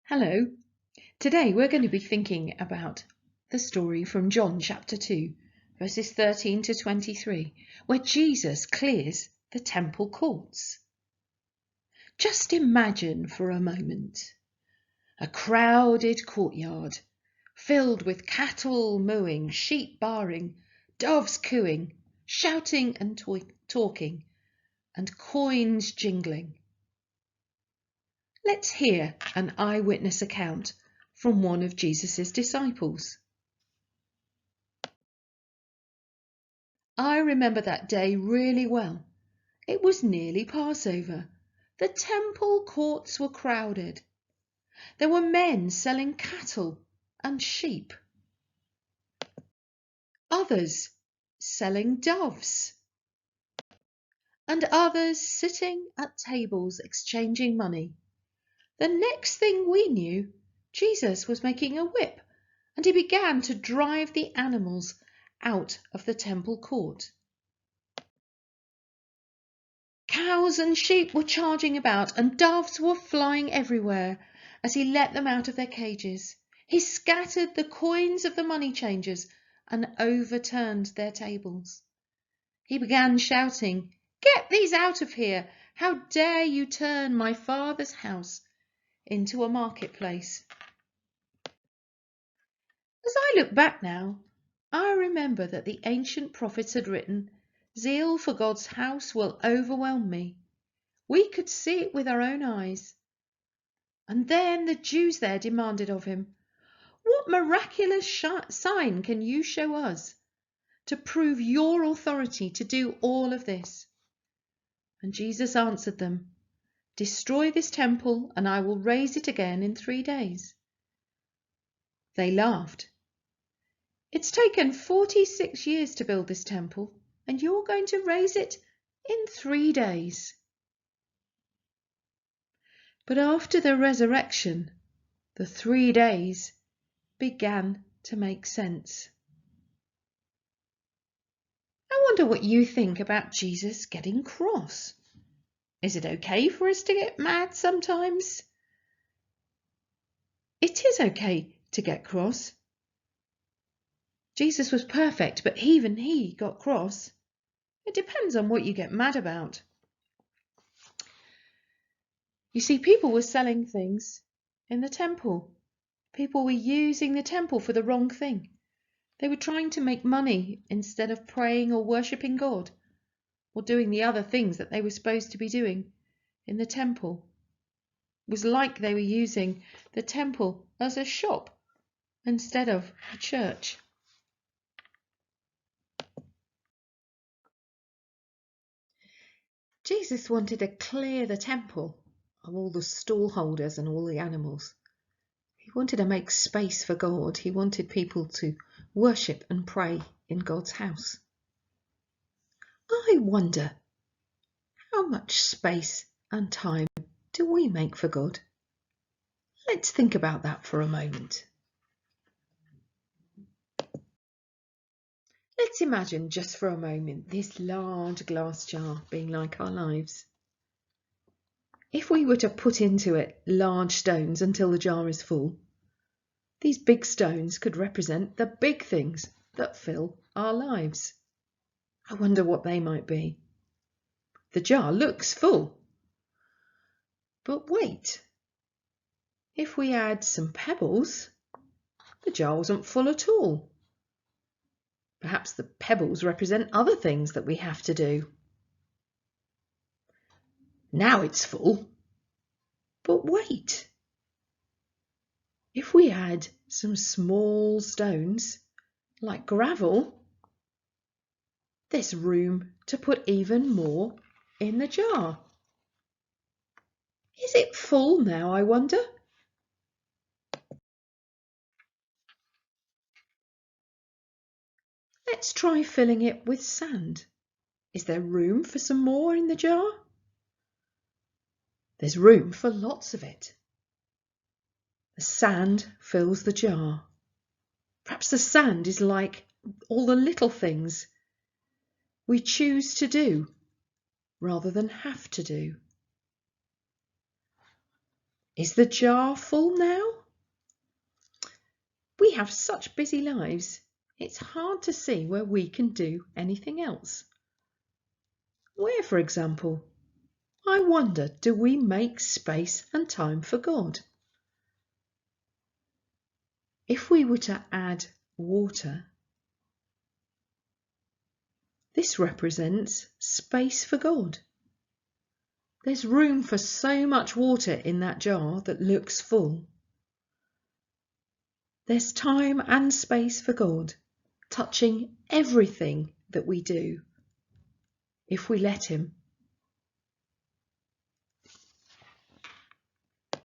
Hello. Today we're going to be thinking about the story from John chapter 2, verses 13 to 23, where Jesus clears the temple courts. Just imagine for a moment a crowded courtyard filled with cattle mooing, sheep baaing, doves cooing, shouting and talking, and coins jingling. Let's hear an eyewitness account from one of Jesus' disciples. I remember that day really well. It was nearly Passover. The temple courts were crowded. There were men selling cattle and sheep. Others selling doves. And others sitting at tables exchanging money. The next thing we knew, Jesus was making a whip, and he began to drive the animals out of the temple court. Cows and sheep were charging about, and doves were flying everywhere as he let them out of their cages. He scattered the coins of the money changers and overturned their tables. He began shouting, "Get these out of here! How dare you turn my Father's house into a marketplace?" As I look back now, I remember that the ancient prophets had written, "Zeal for God's house will overwhelm me." We could see it with our own eyes. And then the Jews there demanded of him, "What miraculous sign can you show us to prove your authority to do all of this?" And Jesus answered them, "Destroy this temple and I will raise it again in 3 days." They laughed. "It's taken 46 years to build this temple, and you're going to raise it in 3 days." But after the resurrection, the 3 days began to make sense. I wonder what you think about Jesus getting cross. Is it okay for us to get mad sometimes? It is okay to get cross. Jesus was perfect, but even he got cross. It depends on what you get mad about. You see, people were selling things in the temple. People were using the temple for the wrong thing. They were trying to make money instead of praying or worshipping God, or doing the other things that they were supposed to be doing in the temple. It was like they were using the temple as a shop instead of a church. Jesus wanted to clear the temple of all the stall holders and all the animals. He wanted to make space for God. He wanted people to worship and pray in God's house. I wonder, how much space and time do we make for God? Let's think about that for a moment. Let's imagine just for a moment this large glass jar being like our lives. If we were to put into it large stones until the jar is full, these big stones could represent the big things that fill our lives. I wonder what they might be. The jar looks full. But wait, if we add some pebbles, the jar wasn't full at all. Perhaps the pebbles represent other things that we have to do. Now it's full. But wait, if we add some small stones, like gravel, there's room to put even more in the jar. Is it full now, I wonder? Let's try filling it with sand. Is there room for some more in the jar? There's room for lots of it. The sand fills the jar. Perhaps the sand is like all the little things we choose to do rather than have to do. Is the jar full now? We have such busy lives, it's hard to see where we can do anything else. Where, for example? I wonder, do we make space and time for God? If we were to add water, this represents space for God. There's room for so much water in that jar that looks full. There's time and space for God, touching everything that we do, if we let Him.